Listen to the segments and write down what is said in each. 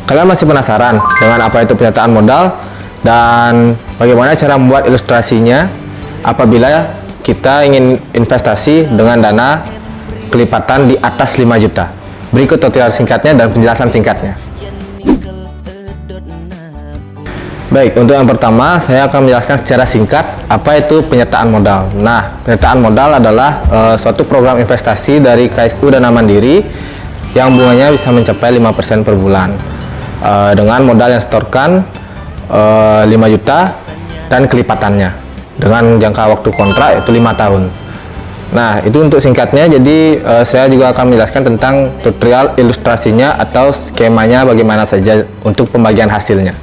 Kalian masih penasaran dengan apa itu penyertaan modal dan bagaimana cara membuat ilustrasinya apabila kita ingin investasi dengan dana kelipatan di atas 5 juta? Berikut tutorial singkatnya dan penjelasan singkatnya. Baik, untuk yang pertama saya akan menjelaskan secara singkat apa itu penyertaan modal. Nah, penyertaan modal adalah suatu program investasi dari KSU Dana Mandiri yang bunganya bisa mencapai 5% per bulan dengan modal yang setorkan 5 juta dan kelipatannya dengan jangka waktu kontrak itu 5 tahun. Nah, itu untuk singkatnya. Jadi saya juga akan menjelaskan tentang tutorial ilustrasinya atau skemanya bagaimana saja untuk pembagian hasilnya.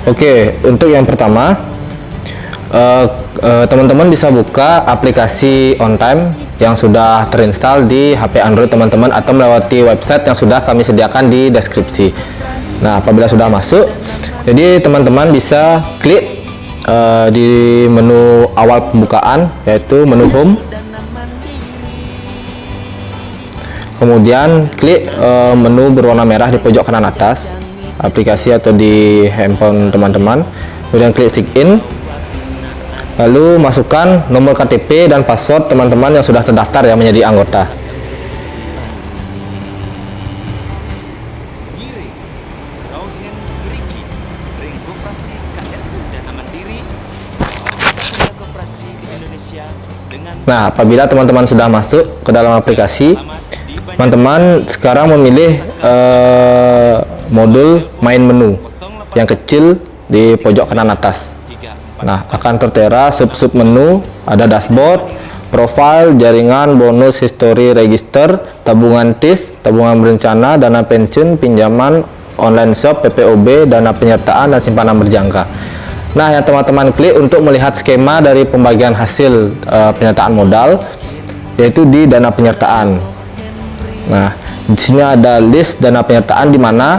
Oke, untuk yang pertama teman-teman bisa buka aplikasi OnTime yang sudah terinstall di HP Android teman-teman atau melewati website yang sudah kami sediakan di deskripsi. Nah, apabila sudah masuk, jadi teman-teman bisa klik di menu awal pembukaan, yaitu menu Home, kemudian klik menu berwarna merah di pojok kanan atas aplikasi atau di handphone teman-teman, kemudian klik sign in, lalu masukkan nomor KTP dan password teman-teman yang sudah terdaftar ya menjadi anggota. Nah, apabila teman-teman sudah masuk ke dalam aplikasi, teman-teman sekarang memilih modul main menu yang kecil di pojok kanan atas. Nah, akan tertera sub-sub menu, ada dashboard, profile, jaringan, bonus, history, register, tabungan TIS, tabungan berencana, dana pensiun, pinjaman, online shop, PPOB, dana penyertaan, dan simpanan berjangka. Nah, yang teman-teman klik untuk melihat skema dari pembagian hasil penyertaan modal, yaitu di dana penyertaan. Nah, di sini ada list dana penyertaan di mana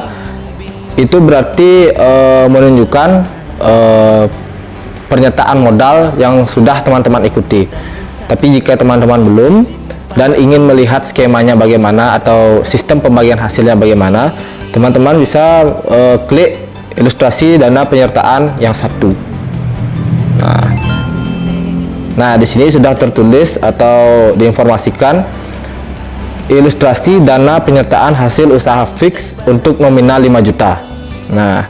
itu berarti menunjukkan pernyataan modal yang sudah teman-teman ikuti. Tapi jika teman-teman belum dan ingin melihat skemanya bagaimana atau sistem pembagian hasilnya bagaimana, teman-teman bisa klik ilustrasi dana penyertaan yang satu. Nah, di sini sudah tertulis atau diinformasikan ilustrasi dana penyertaan hasil usaha fix untuk nominal 5 juta. Nah,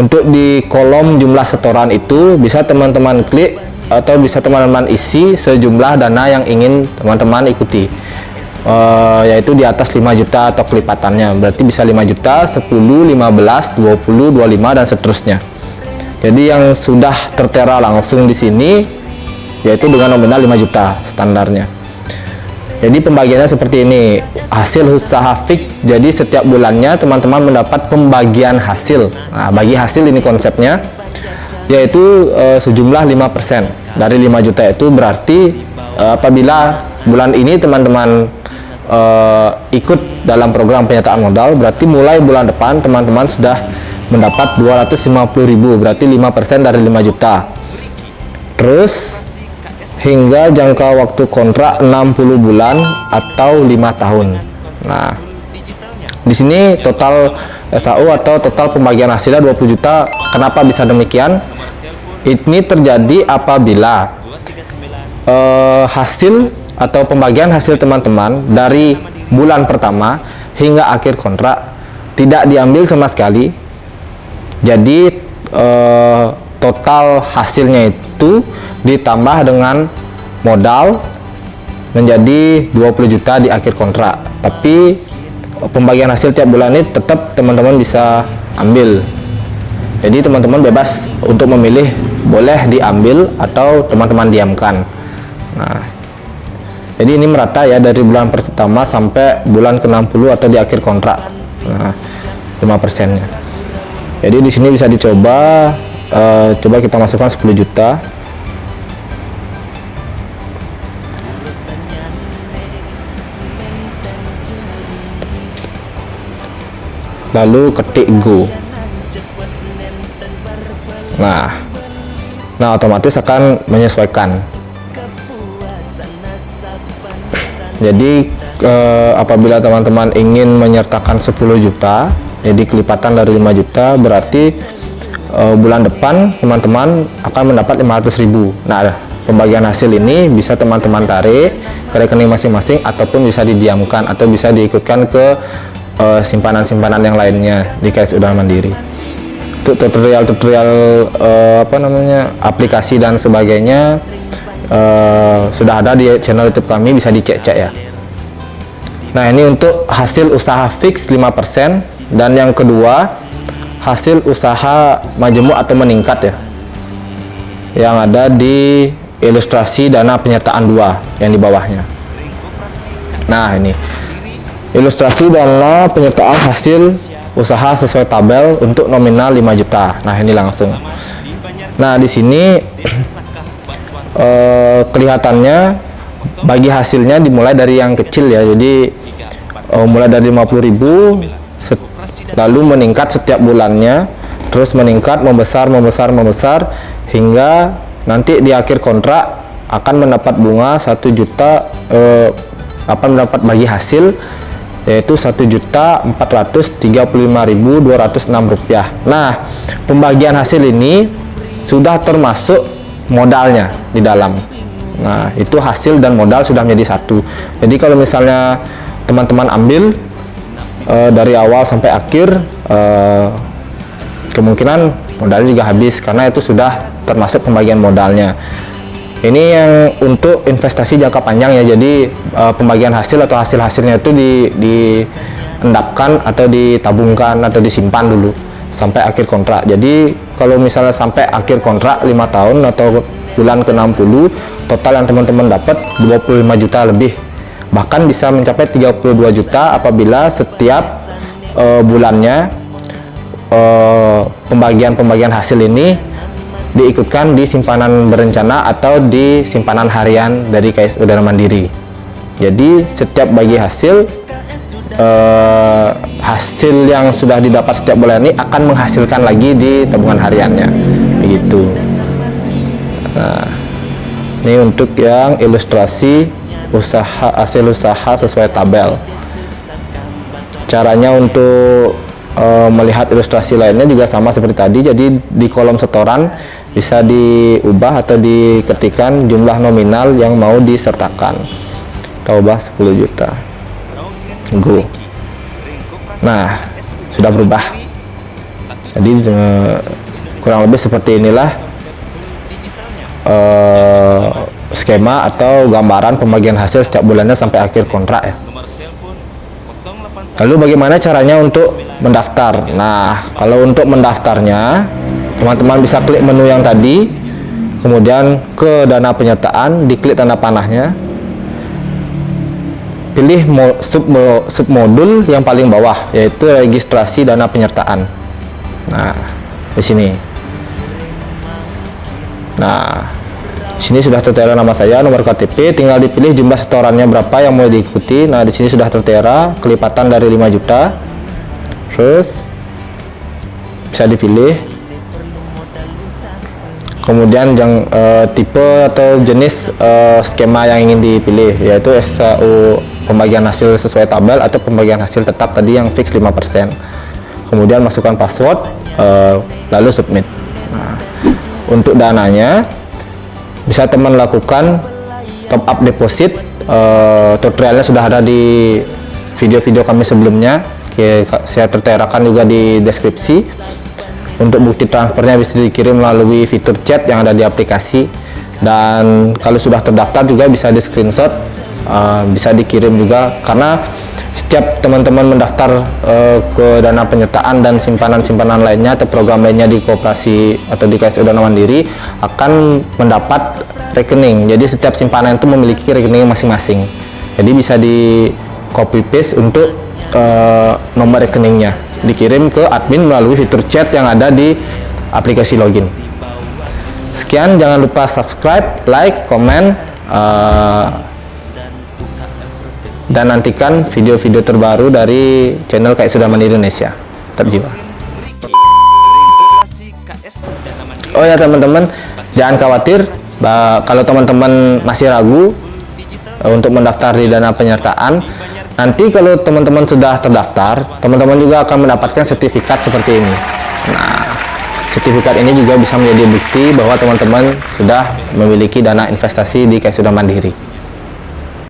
untuk di kolom jumlah setoran itu bisa teman-teman klik atau bisa teman-teman isi sejumlah dana yang ingin teman-teman ikuti, yaitu di atas 5 juta atau kelipatannya. Berarti bisa 5 juta, 10, 15, 20, 25 dan seterusnya. Jadi yang sudah tertera langsung di sini yaitu dengan nominal 5 juta standarnya. Jadi pembagiannya seperti ini, hasil usaha fix. Jadi setiap bulannya teman-teman mendapat pembagian hasil. Nah, bagi hasil ini konsepnya yaitu sejumlah 5% dari 5 juta itu berarti apabila bulan ini teman-teman ikut dalam program penyertaan modal, berarti mulai bulan depan teman-teman sudah mendapat 250.000, berarti 5% dari 5 juta. Terus hingga jangka waktu kontrak 60 bulan atau 5 tahun. Nah, di sini total SAU atau total pembagian hasilnya 20 juta. Kenapa bisa demikian? Ini terjadi apabila hasil atau pembagian hasil teman-teman dari bulan pertama hingga akhir kontrak tidak diambil sama sekali. Jadi total hasilnya itu ditambah dengan modal menjadi 20 juta di akhir kontrak. Tapi pembagian hasil tiap bulan ini tetap teman-teman bisa ambil. Jadi teman-teman bebas untuk memilih, boleh diambil atau teman-teman diamkan. Nah, jadi ini merata ya dari bulan pertama sampai bulan ke-60 atau di akhir kontrak. Nah, 5%-nya. Jadi di sini bisa dicoba. Coba kita masukkan 10 juta. Lalu ketik go. Nah otomatis akan menyesuaikan. Jadi apabila teman-teman ingin menyertakan 10 juta, jadi kelipatan dari 5 juta, berarti bulan depan teman-teman akan mendapat 500.000. Nah, pembagian hasil ini bisa teman-teman tarik ke rekening masing-masing ataupun bisa didiamkan atau bisa diikutkan ke simpanan-simpanan yang lainnya di KSU Dana Mandiri. Untuk tutorial-tutorial aplikasi dan sebagainya sudah ada di channel YouTube kami, bisa dicek-cek ya. Nah, ini untuk hasil usaha fix 5%, dan yang kedua hasil usaha majemuk atau meningkat ya, yang ada di ilustrasi dana penyertaan 2 yang di bawahnya. Nah, ini ilustrasi dana penyertaan hasil usaha sesuai tabel untuk nominal 5 juta. Nah, ini langsung. Nah, di sini kelihatannya bagi hasilnya dimulai dari yang kecil ya, jadi mulai dari 50.000 lalu meningkat setiap bulannya, terus meningkat, membesar hingga nanti di akhir kontrak akan mendapat bunga 1 juta, akan mendapat bagi hasil yaitu 1.435.206 rupiah. Nah, pembagian hasil ini sudah termasuk modalnya di dalam. Nah, itu hasil dan modal sudah menjadi satu. Jadi kalau misalnya teman-teman ambil dari awal sampai akhir, kemungkinan modalnya juga habis karena itu sudah termasuk pembagian modalnya. Ini yang untuk investasi jangka panjang ya, jadi pembagian hasil atau hasil-hasilnya itu diendapkan atau ditabungkan atau disimpan dulu sampai akhir kontrak. Jadi kalau misalnya sampai akhir kontrak 5 tahun atau bulan ke-60, total yang teman-teman dapat 25 juta lebih, bahkan bisa mencapai 32 juta apabila setiap bulannya pembagian hasil ini diikutkan di simpanan berencana atau di simpanan harian dari KSU Dana Mandiri. Jadi setiap bagi hasil yang sudah didapat setiap bulan ini akan menghasilkan lagi di tabungan hariannya, begitu. Nah, ini untuk yang ilustrasi hasil usaha sesuai tabel. Caranya untuk melihat ilustrasi lainnya juga sama seperti tadi. Jadi di kolom setoran bisa diubah atau diketikkan jumlah nominal yang mau disertakan. Kita ubah 10 juta. Go. Nah, sudah berubah. Jadi kurang lebih seperti inilah skema atau gambaran pembagian hasil setiap bulannya sampai akhir kontrak ya. Lalu bagaimana caranya untuk mendaftar? Nah, kalau untuk mendaftarnya, teman-teman bisa klik menu yang tadi, kemudian ke dana penyertaan, diklik tanda panahnya, pilih submodul yang paling bawah, yaitu registrasi dana penyertaan. Nah, di sini. Nah, sini sudah tertera nama saya, nomor KTP, tinggal dipilih jumlah setorannya berapa yang mau diikuti. Nah, di sini sudah tertera kelipatan dari 5 juta. Terus bisa dipilih. Kemudian yang tipe atau jenis skema yang ingin dipilih, yaitu SKU pembagian hasil sesuai tabel atau pembagian hasil tetap tadi yang fix 5%. Kemudian masukkan password, lalu submit. Nah, untuk dananya bisa teman lakukan top up deposit. Tutorialnya sudah ada di video-video kami sebelumnya, saya terterakan juga di deskripsi. Untuk bukti transfernya bisa dikirim melalui fitur chat yang ada di aplikasi, dan kalau sudah terdaftar juga bisa di screenshot, bisa dikirim juga, karena setiap teman-teman mendaftar ke dana penyertaan dan simpanan-simpanan lainnya atau program lainnya di koperasi atau di KSU Dana Mandiri akan mendapat rekening. Jadi setiap simpanan itu memiliki rekening masing-masing. Jadi bisa di copy paste untuk nomor rekeningnya, dikirim ke admin melalui fitur chat yang ada di aplikasi login. Sekian, jangan lupa subscribe, like, komen, dan nantikan video-video terbaru dari channel KSU Dana Mandiri Indonesia. Tetap jiwa. Oh ya teman-teman, jangan khawatir kalau teman-teman masih ragu untuk mendaftar di dana penyertaan. Nanti kalau teman-teman sudah terdaftar, teman-teman juga akan mendapatkan sertifikat seperti ini. Nah, sertifikat ini juga bisa menjadi bukti bahwa teman-teman sudah memiliki dana investasi di Kayak Sudah Mandiri.